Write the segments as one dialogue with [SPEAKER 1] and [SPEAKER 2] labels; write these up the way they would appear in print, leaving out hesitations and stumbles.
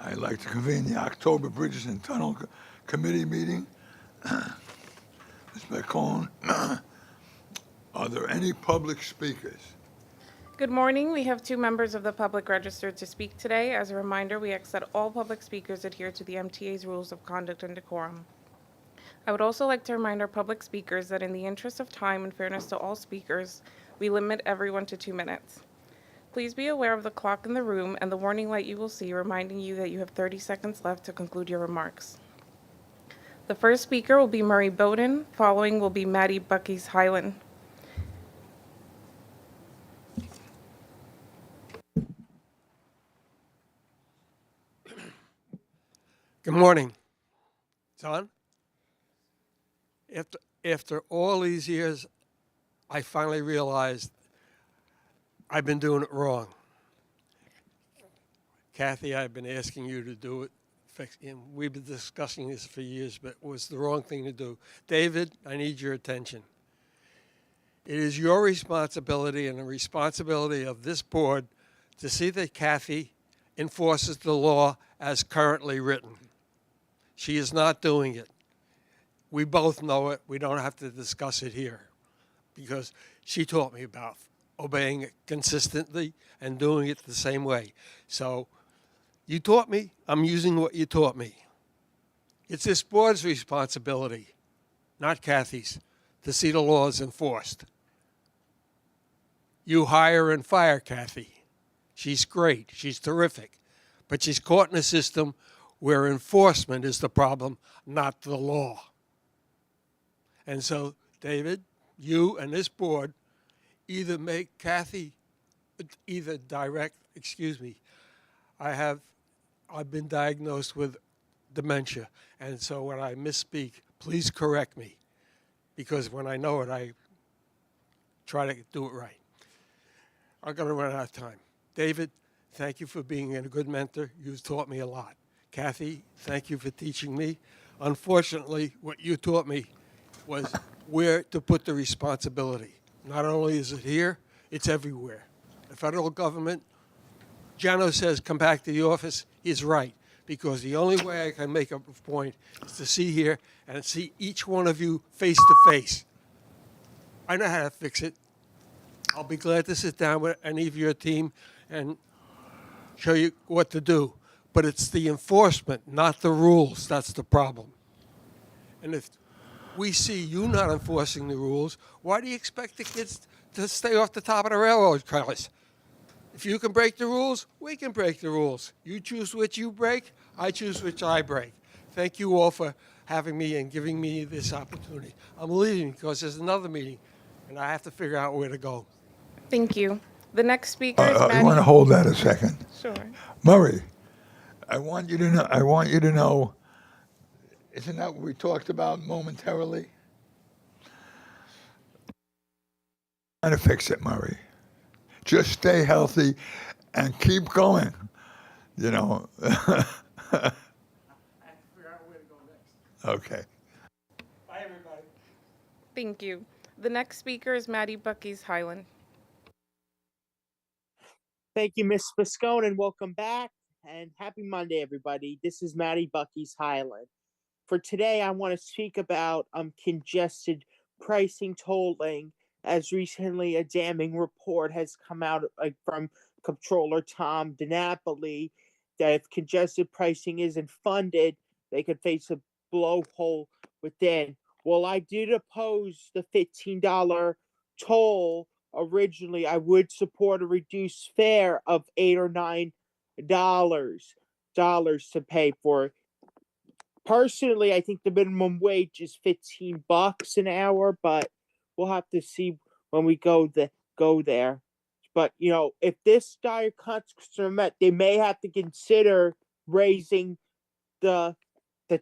[SPEAKER 1] I'd like to convene the October Bridges and Tunnel Committee meeting. Ms. McCone, are there any public speakers?
[SPEAKER 2] Good morning. We have 2 members of the public registered to speak today. As a reminder, we ask that all public speakers adhere to the MTA's rules of conduct and decorum. I would also like to remind our public speakers that in the interest of time and fairness to all speakers, we limit everyone to 2 minutes. Please be aware of the clock in the room and the warning light you will see reminding you that you have 30 seconds left to conclude your remarks. The first speaker will be Murray Bowden. Following will be Maddie Bucky's Highland.
[SPEAKER 3] Good morning. It's on? After all these years, I finally realized I've been doing it wrong. Kathy, I've been asking you to do it. And we've been discussing this for years, but it was the wrong thing to do. David, I need your attention. It is your responsibility and the responsibility of this board to see that Kathy enforces the law as currently written. She is not doing it. We both know it. We don't have to discuss it here because she taught me about obeying it consistently and doing it the same way. So you taught me. I'm using what you taught me. It's this board's responsibility, not Kathy's, to see the laws enforced. You hire and fire Kathy. She's great. She's terrific. But she's caught in a system where enforcement is the problem, not the law. And so, David, you and this board either make Kathy, I've been diagnosed with dementia. And so when I misspeak, please correct me. Because when I know it, I try to do it right. I'm going to run out of time. David, thank you for being a good mentor. You've taught me a lot. Kathy, thank you for teaching me. Unfortunately, what you taught me was where to put the responsibility. Not only is it here, it's everywhere. The federal government, Jano says, come back to the office. He's right, because the only way I can make a point is to see here and see each one of you face to face. I know how to fix it. I'll be glad to sit down with any of your team and show you what to do. But it's the enforcement, not the rules, that's the problem. And if we see you not enforcing the rules, why do you expect the kids to stay off the top of the railroad cars? If you can break the rules, we can break the rules. You choose which you break, I choose which I break. Thank you all for having me and giving me this opportunity. I'm leaving because there's another meeting, and I have to figure out where to go.
[SPEAKER 2] Thank you. The next speaker is Maddie.
[SPEAKER 1] You want to hold that a second?
[SPEAKER 2] Sure.
[SPEAKER 1] Murray, I want you to know, isn't that what we talked about momentarily? Trying to fix it, Murray. Just stay healthy and keep going. You know.
[SPEAKER 3] I have to figure out where to go next.
[SPEAKER 1] Okay.
[SPEAKER 3] Bye, everybody.
[SPEAKER 2] Thank you. The next speaker is Maddie Bucky's Highland.
[SPEAKER 4] Thank you, Ms. Spascone, and welcome back. And happy Monday, everybody. This is Maddie Bucky's Highland. For today, I want to speak about congested pricing tolling, as recently a damning report has come out from Comptroller Tom DiNapoli that if congested pricing isn't funded, they could face a blowhole within. Well, I did oppose the $15 toll. Originally, I would support a reduced fare of $8 or $9 to pay for it. Personally, I think the minimum wage is $15 an hour, but we'll have to see when we go there. But if this dire consequences are met, they may have to consider raising the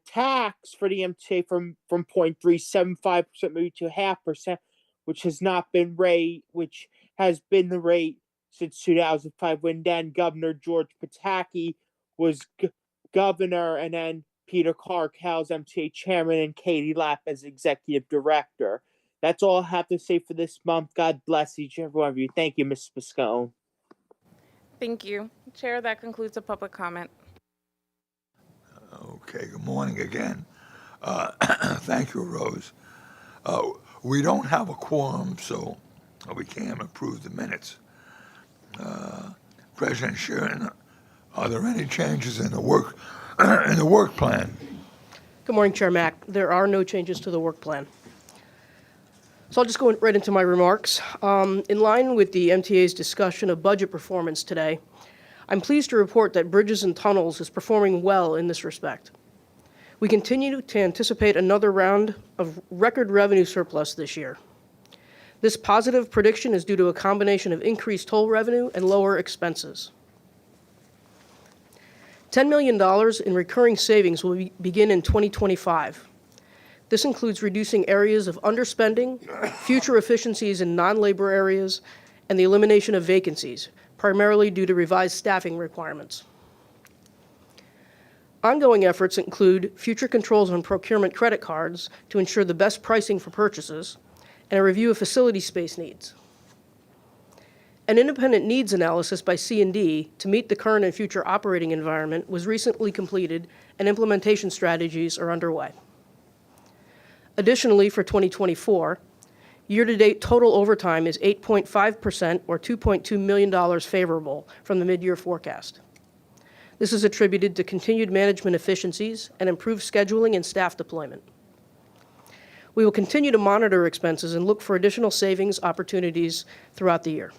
[SPEAKER 4] tax for the MTA from 0.375% maybe to 0.5%, which has been the rate since 2005, when then Governor George Pataki was governor, and then Peter Clark, Cal's MTA chairman, and Katie Lapp as executive director. That's all I have to say for this month. God bless each and every one of you. Thank you, Ms. Spascone.
[SPEAKER 2] Thank you. Chair, that concludes the public comment.
[SPEAKER 1] Okay, good morning again. Thank you, Rose. We don't have a quorum, so we can't approve the minutes. President Sharon, are there any changes in the work in the work plan?
[SPEAKER 5] Good morning, Chair Mack. There are no changes to the work plan. So I'll just go right into my remarks. In line with the MTA's discussion of budget performance today, I'm pleased to report that Bridges and Tunnels is performing well in this respect. We continue to anticipate another round of record revenue surplus this year. This positive prediction is due to a combination of increased toll revenue and lower expenses. $10 million in recurring savings will begin in 2025. This includes reducing areas of underspending, future efficiencies in non-labor areas, and the elimination of vacancies, primarily due to revised staffing requirements. Ongoing efforts include future controls on procurement credit cards to ensure the best pricing for purchases, and a review of facility space needs. An independent needs analysis by C&D to meet the current and future operating environment was recently completed, and implementation strategies are underway. Additionally, for 2024, year-to-date total overtime is 8.5% or $2.2 million favorable from the mid-year forecast. This is attributed to continued management efficiencies and improved scheduling and staff deployment. We will continue to monitor expenses and look for additional savings opportunities throughout the year.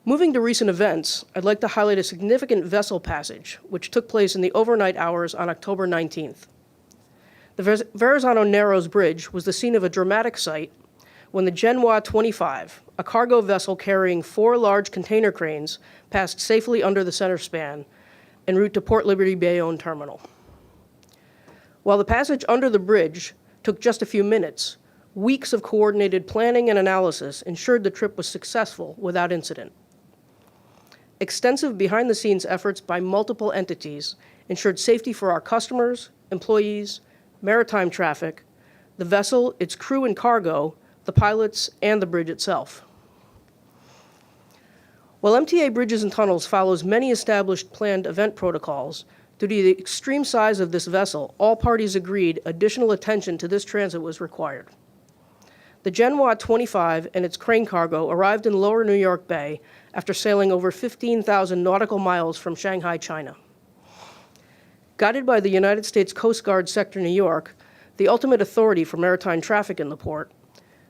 [SPEAKER 5] Moving to recent events, I'd like to highlight a significant vessel passage, which took place in the overnight hours on October 19th. The Verrazano Narrows Bridge was the scene of a dramatic sight when the Genoa 25, a cargo vessel carrying 4 large container cranes, passed safely under the center span en route to Port Liberty Bayonne Terminal. While the passage under the bridge took just a few minutes, weeks of coordinated planning and analysis ensured the trip was successful without incident. Extensive behind-the-scenes efforts by multiple entities ensured safety for our customers, employees, maritime traffic, the vessel, its crew and cargo, the pilots, and the bridge itself. While MTA Bridges and Tunnels follows many established planned event protocols, due to the extreme size of this vessel, all parties agreed additional attention to this transit was required. The Genoa 25 and its crane cargo arrived in lower New York Bay after sailing over 15,000 nautical miles from Shanghai, China. Guided by the United States Coast Guard Sector New York, the ultimate authority for maritime traffic in the port,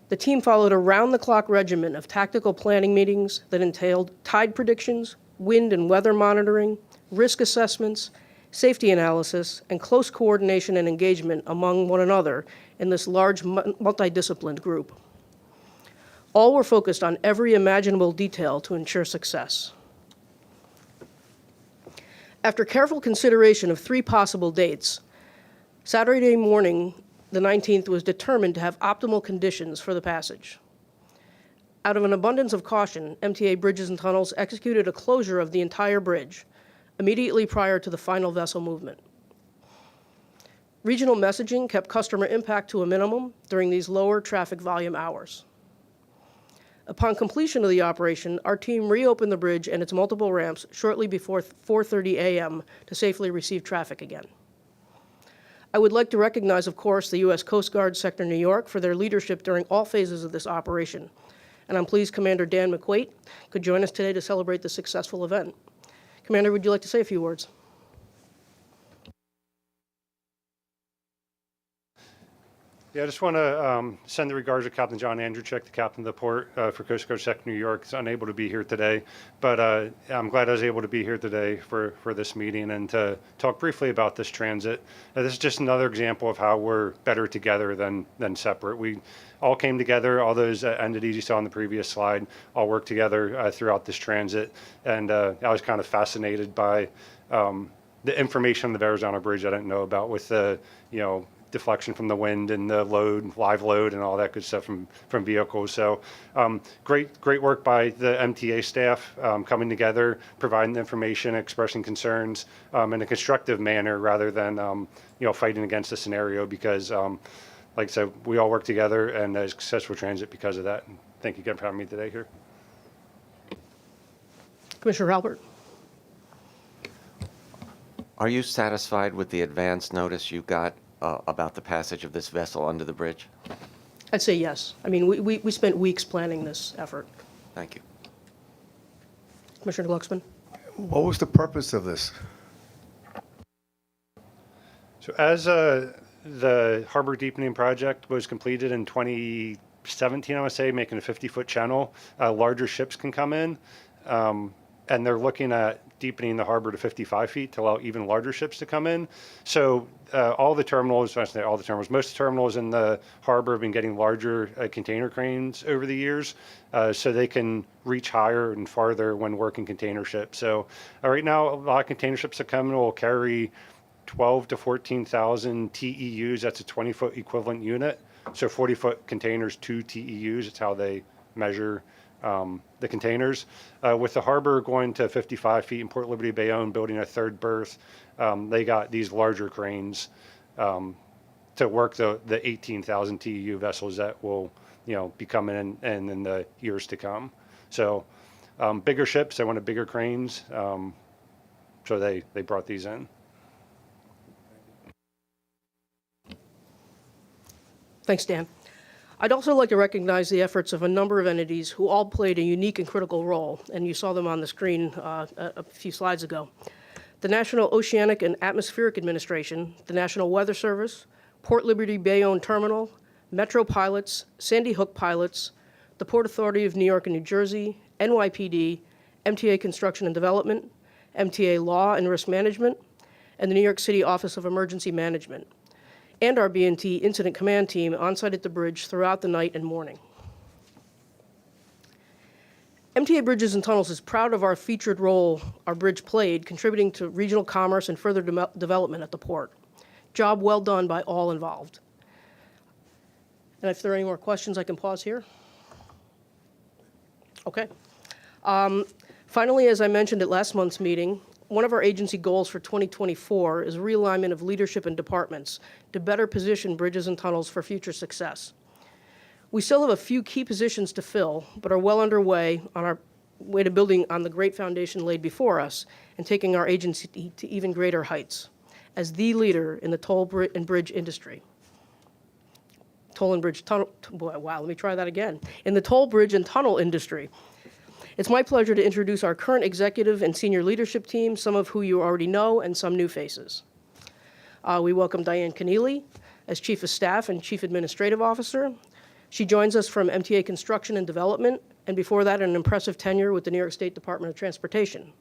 [SPEAKER 5] the team followed a round-the-clock regimen of tactical planning meetings that entailed tide predictions, wind and weather monitoring, risk assessments, safety analysis, and close coordination and engagement among one another in this large multidisciplined group. All were focused on every imaginable detail to ensure success. After careful consideration of 3 possible dates, Saturday morning, the 19th, was determined to have optimal conditions for the passage. Out of an abundance of caution, MTA Bridges and Tunnels executed a closure of the entire bridge immediately prior to the final vessel movement. Regional messaging kept customer impact to a minimum during these lower traffic volume hours. Upon completion of the operation, our team reopened the bridge and its multiple ramps shortly before 4:30 a.m. to safely receive traffic again. I would like to recognize, of course, the U.S. Coast Guard Sector New York for their leadership during all phases of this operation, and I'm pleased Commander Dan McQuait could join us today to celebrate the successful event. Commander, would you like to say a few words?
[SPEAKER 6] Yeah, I just want to send the regards to Captain John Andrzejczyk, the captain of the port for Coast Guard Sector New York. He's unable to be here today, but I'm glad I was able to be here today for this meeting and to talk briefly about this transit. This is just another example of how we're better together than separate. We all came together, all those entities you saw on the previous slide, all worked together throughout this transit, and I was kind of fascinated by the information on the Verrazano Bridge I didn't know about, with the, deflection from the wind and the live load and all that good stuff from vehicles. So great work by the MTA staff coming together, providing the information, expressing concerns in a constructive manner rather than fighting against the scenario, because like I said, we all work together and a successful transit because of that. And thank you again for having me today here.
[SPEAKER 5] Commissioner Halbert.
[SPEAKER 7] Are you satisfied with the advance notice you got about the passage of this vessel under the bridge?
[SPEAKER 5] I'd say yes. I mean, we spent weeks planning this effort.
[SPEAKER 7] Thank you.
[SPEAKER 5] Commissioner Glucksman?
[SPEAKER 8] What was the purpose of this?
[SPEAKER 6] So as the harbor deepening project was completed in 2017, I would say, making a 50-foot channel, larger ships can come in, and they're looking at deepening the harbor to 55 feet to allow even larger ships to come in. So all the terminals, I say all the terminals, most terminals in the harbor have been getting larger container cranes over the years, so they can reach higher and farther when working container ships. So right now, a lot of container ships that come in will carry 12 to 14,000 TEUs. That's a 20-foot equivalent unit. So 40-foot containers, 2 TEUs. It's how they measure the containers. With the harbor going to 55 feet in Port Liberty Bayonne, building a third berth, they got these larger cranes to work the 18,000 TEU vessels that will, be coming in the years to come. So bigger ships, they wanted bigger cranes, so they brought these in.
[SPEAKER 5] Thanks, Dan. I'd also like to recognize the efforts of a number of entities who all played a unique and critical role, and you saw them on the screen a few slides ago. The National Oceanic and Atmospheric Administration, the National Weather Service, Port Liberty Bayonne Terminal, Metro Pilots, Sandy Hook Pilots, the Port Authority of New York and New Jersey, NYPD, MTA Construction and Development, MTA Law and Risk Management, and the New York City Office of Emergency Management, and our B&T Incident Command Team on-site at the bridge throughout the night and morning. MTA Bridges and Tunnels is proud of our featured role our bridge played, contributing to regional commerce and further development at the port. Job well done by all involved. And if there are any more questions, I can pause here. Okay. Finally, as I mentioned at last month's meeting, one of our agency goals for 2024 is realignment of leadership and departments to better position Bridges and Tunnels for future success. We still have a few key positions to fill, but are well underway on our way to building on the great foundation laid before us and taking our agency to even greater heights as the leader in the toll and bridge industry. Toll and bridge tunnel, wow, let me try that again. In the toll, bridge, and tunnel industry. It's my pleasure to introduce our current executive and senior leadership team, some of who you already know and some new faces. We welcome Diane Keneally as Chief of Staff and Chief Administrative Officer. She joins us from MTA Construction and Development, and before that, an impressive tenure with the New York State Department of Transportation.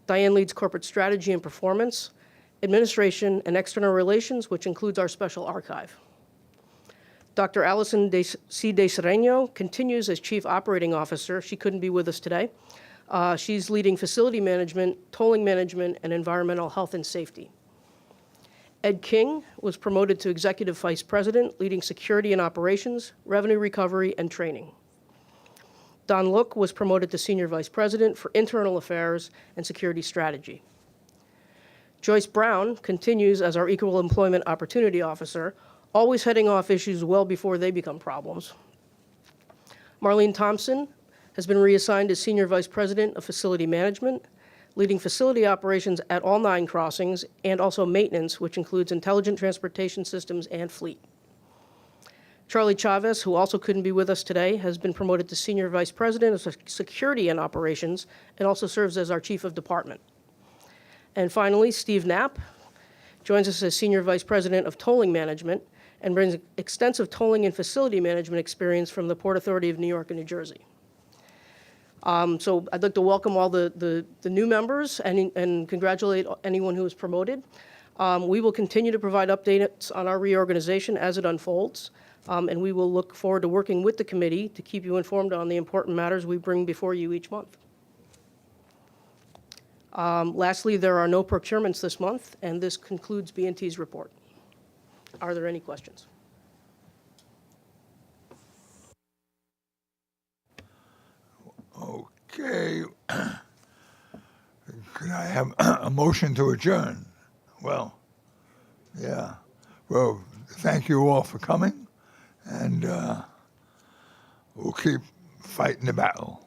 [SPEAKER 5] Diane leads corporate strategy and performance, administration, and external relations, which includes our special archive. Dr. Allison C. De Sereno continues as Chief Operating Officer. She couldn't be with us today. She's leading facility management, tolling management, and environmental health and safety. Ed King was promoted to Executive Vice President, leading security and operations, revenue recovery, and training. Don Look was promoted to Senior Vice President for internal affairs and security strategy. Joyce Brown continues as our Equal Employment Opportunity Officer, always heading off issues well before they become problems. Marlene Thompson has been reassigned as Senior Vice President of Facility Management, leading facility operations at all 9 crossings and also maintenance, which includes intelligent transportation systems and fleet. Charlie Chavez, who also couldn't be with us today, has been promoted to Senior Vice President of Security and Operations and also serves as our Chief of Department. And finally, Steve Knapp joins us as Senior Vice President of Tolling Management and brings extensive tolling and facility management experience from the Port Authority of New York and New Jersey. So I'd like to welcome all the new members and congratulate anyone who was promoted. We will continue to provide updates on our reorganization as it unfolds, and we will look forward to working with the committee to keep you informed on the important matters we bring before you each month. Lastly, there are no procurements this month, and this concludes B&T's report. Are there any questions?
[SPEAKER 1] Okay. Could I have a motion to adjourn? Well, yeah. Well, thank you all for coming, and we'll keep fighting the battle.